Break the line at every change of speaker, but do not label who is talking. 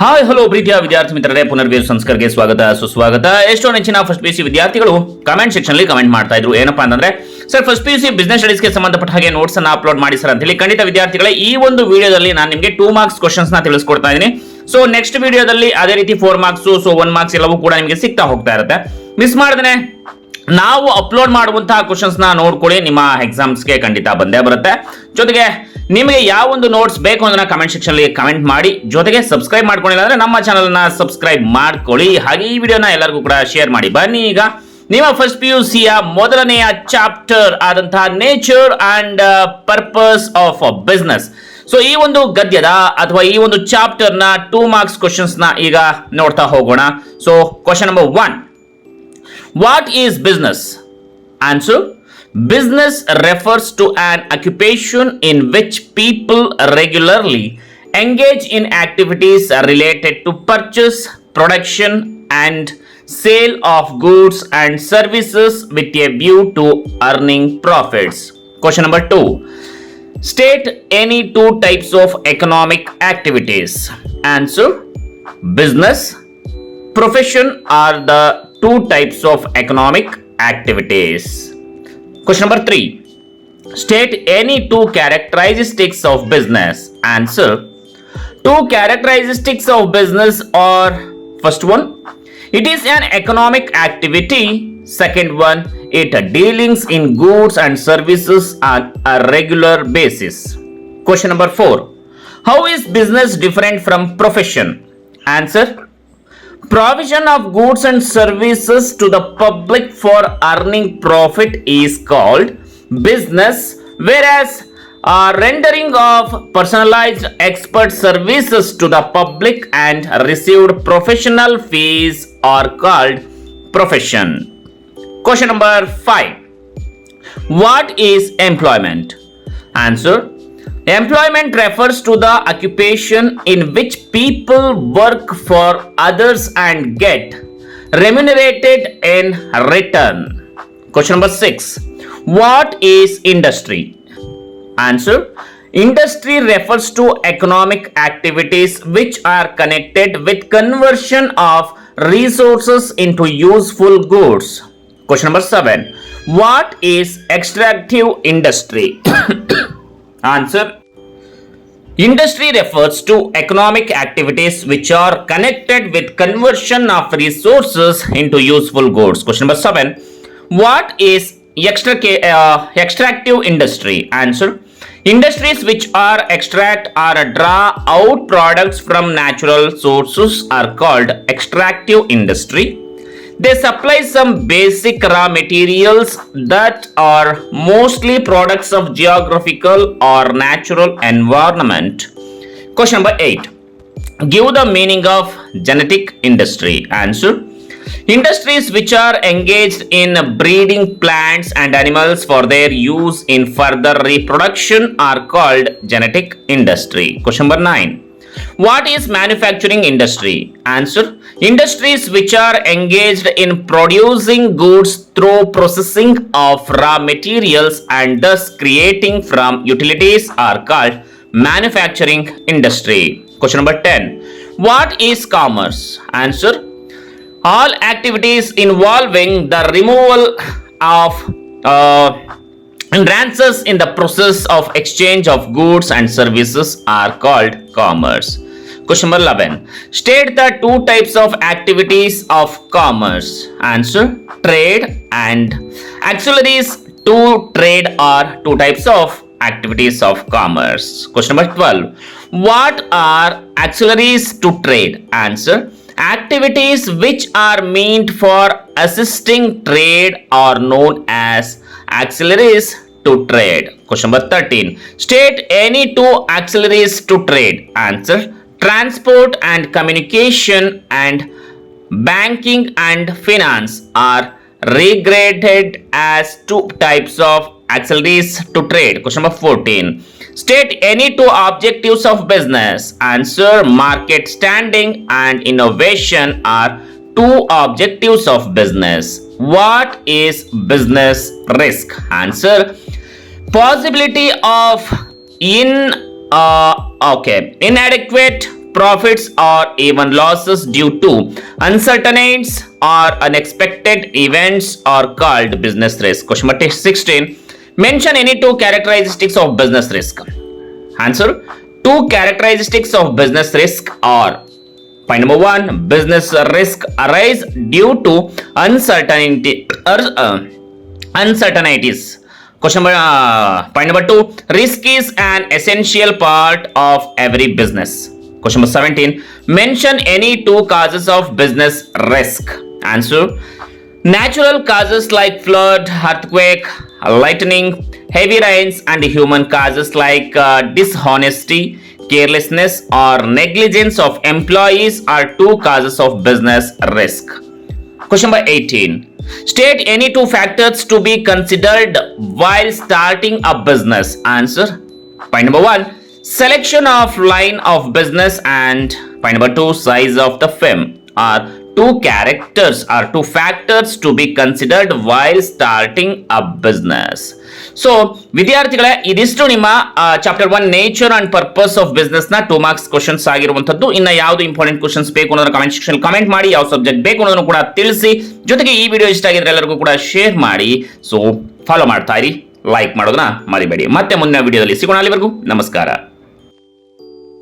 Hi hello ಪ್ರೀತಿಯ ವಿದ್ಯಾರ್ಥಿ ಮಿತ್ರರೇ, ಪುನರ್ವೇದು ಸಂಸ್ಕರ್ಗೆ ಸ್ವಾಗತ ಸುಸ್ವಾಗತ. ಎಷ್ಟೋ ನೆಚ್ಚಿನ ಫಸ್ಟ್ ಪಿ ಯು ಸಿ ವಿದ್ಯಾರ್ಥಿಗಳು ಕಮೆಂಟ್ ಸೆಕ್ಷನ್ ಅಲ್ಲಿ ಕಮೆಂಟ್ ಮಾಡ್ತಾ ಇದ್ರು. ಏನಪ್ಪಾ ಅಂತಂದ್ರೆ, sir first P U C business studies ಗೆ ಸಂಬಂಧಪಟ್ಟ ಹಾಗೆ ನೋಟ್ಸ್ ಅನ್ನ ಅಪ್ಲೋಡ್ ಮಾಡಿ ಸರ್ ಅಂತ ಹೇಳಿ. ಖಂಡಿತ ವಿದ್ಯಾರ್ಥಿಗಳೇ, ಈ ಒಂದು ವಿಡಿಯೋದಲ್ಲಿ ನಾನು ನಿಮಗೆ 2 ಮಾರ್ಕ್ಸ್ ಕ್ವಶನ್ಸ್ ನ ತಿಳಿಸ್ಕೊಡ್ತಾ ಇದ್ದೀನಿ. ಸೊ ನೆಕ್ಸ್ಟ್ ವಿಡಿಯೋದಲ್ಲಿ ಅದೇ ರೀತಿ 4 ಮಾರ್ಕ್ಸ್, ಸೊ 1 ಮಾರ್ಕ್ಸ್ ಎಲ್ಲವೂ ಕೂಡ ನಿಮಗೆ ಸಿಗ್ತಾ ಹೋಗ್ತಾ ಇರುತ್ತೆ. ಮಿಸ್ ಮಾಡದೇನೆ ನಾವು ಅಪ್ಲೋಡ್ ಮಾಡುವಂತಹ ಕ್ವಶನ್ಸ್ ನ ನೋಡ್ಕೊಳ್ಳಿ, ನಿಮ್ಮ ಎಕ್ಸಾಮ್ಸ್ಗೆ ಖಂಡಿತ ಬಂದೇ ಬರುತ್ತೆ. ಜೊತೆಗೆ ನಿಮಗೆ ಯಾವ ಒಂದು ನೋಟ್ಸ್ ಬೇಕು ಅನ್ನೋದನ್ನ ಕಮೆಂಟ್ ಸೆಕ್ಷನ್ ಅಲ್ಲಿ ಕಮೆಂಟ್ ಮಾಡಿ. ಜೊತೆಗೆ ಸಬ್ಸ್ಕ್ರೈಬ್ ಮಾಡ್ಕೊಂಡಿಲ್ಲ ಅಂದ್ರೆ ನಮ್ಮ ಚಾನಲ್ ನ ಸಬ್ಸ್ಕ್ರೈಬ್ ಮಾಡ್ಕೊಳ್ಳಿ. ಹಾಗೆ ಈ ವಿಡಿಯೋನ ಎಲ್ಲರಿಗೂ ಕೂಡ ಶೇರ್ ಮಾಡಿ. ಬನ್ನಿ ಈಗ ನಿಮ್ಮ ಫಸ್ಟ್ ಪಿ ಯು ಸಿಯ ಮೊದಲನೆಯ ಚಾಪ್ಟರ್ ಆದಂತಹ nature and purpose of business. So ಈ ಒಂದು ಗದ್ಯದ ಅಥವಾ ಈ ಒಂದು ಚಾಪ್ಟರ್ ನ 2 ಮಾರ್ಕ್ಸ್ ಕ್ವಶನ್ಸ್ ನ ಈಗ ನೋಡ್ತಾ ಹೋಗೋಣ. So question number 1, what is business? Answer: business refers to an occupation in which people regularly engage in activities related to purchase, production and sale of goods and services with a view to earning profits. Question number 2, state any 2 types of economic activities. Answer: business, profession are the 2 types of economic activities. Question number 3, state any 2 characteristics of business. Answer: 2 characteristics of business are: first one, it is an economic activity. Second one, it dealings in goods and services on a regular basis. Question number 4, how is business different from profession? Answer: provision of goods and services to the public for earning profit is called business, whereas rendering of personalized expert services to the public and received professional fees are called profession. Question number 5, what is employment? Answer: employment refers to the occupation in which people work for others and get remunerated in return. Question number 6, what is industry? Answer: industry refers to economic activities which are connected with conversion of resources into useful goods. Question number 7, what is extractive industry? Answer: industry refers to economic activities which are connected with conversion of resources into useful goods. Question number 7, what is extractive industry? Answer: industries which are extract or draw out products from natural sources are called extractive industry. They supply some basic raw materials that are mostly products of geographical or natural environment. Question number 8, give the meaning of genetic industry. Answer: industries which are engaged in breeding plants and animals for their use in further reproduction are called genetic industry. Question number 9, what is manufacturing industry? Answer: industries which are engaged in producing goods through processing of raw materials and thus creating from utilities are called manufacturing industry. Question number 10, what is commerce? Answer: all activities involving the removal of hindrances in the process of exchange of goods and services are called commerce. Question number 11, state the 2 types of activities of commerce. Answer: trade and auxiliaries to trade are 2 types of activities of commerce. Question number 12, what are auxiliaries to trade? Answer: activities which are meant for assisting trade are known as auxiliaries to trade. Question number 13, state any 2 auxiliaries to trade. Answer: transport and communication and banking and finance are regarded as 2 types of auxiliaries to trade. Question number 14, state any 2 objectives of business. Answer: market standing and innovation are 2 objectives of business. What is business risk? Answer: possibility of inadequate profits or even losses due to uncertainties or unexpected events are called business risk. Question number 16. Mention any two characteristics of business risk. Answer. Two characteristics of business risk are: point number 1, business risk arise due to uncertainties. Point number 2, risk is an essential part of every business. Question number 17, mention any two causes of business risk. Answer. Natural causes like flood, earthquake, lightning, heavy rains, and human causes like dishonesty, carelessness, or negligence of employees are two causes of business risk. Question number 18. State any two factors to be considered while starting a business. Answer. Point number 1, selection of line of business, and point number 2, size of the firm are two factors to be considered while starting a business. So ವಿದ್ಯಾರ್ಥಿಗಳೇ, ಇದಿಷ್ಟು ನಿಮ್ಮ chapter 1 nature and purpose of business ನ 2 marks questions ಆಗಿರುವಂತದ್ದು. ಇನ್ನ ಯಾವ್ದು important questions ಬೇಕು ಅನ್ನೋದನ್ನ comment section comment ಮಾಡಿ, ಯಾವ ಸಬ್ಜೆಕ್ಟ್ ಬೇಕು ಅನ್ನೋದನ್ನು ಕೂಡ ತಿಳಿಸಿ. ಜೊತೆಗೆ ಈ ವಿಡಿಯೋ ಇಷ್ಟ ಆಗಿದ್ರೆ ಎಲ್ಲರಿಗೂ ಕೂಡ ಶೇರ್ ಮಾಡಿ. ಸೊ ಫಾಲೋ ಮಾಡ್ತಾ ಇರಿ, ಲೈಕ್ ಮಾಡೋದನ್ನ ಮರಿಬೇಡಿ. ಮತ್ತೆ ಮುಂದಿನ ವಿಡಿಯೋದಲ್ಲಿ ಸಿಗೋಣ. ಅಲ್ಲಿವರೆಗೂ ನಮಸ್ಕಾರ.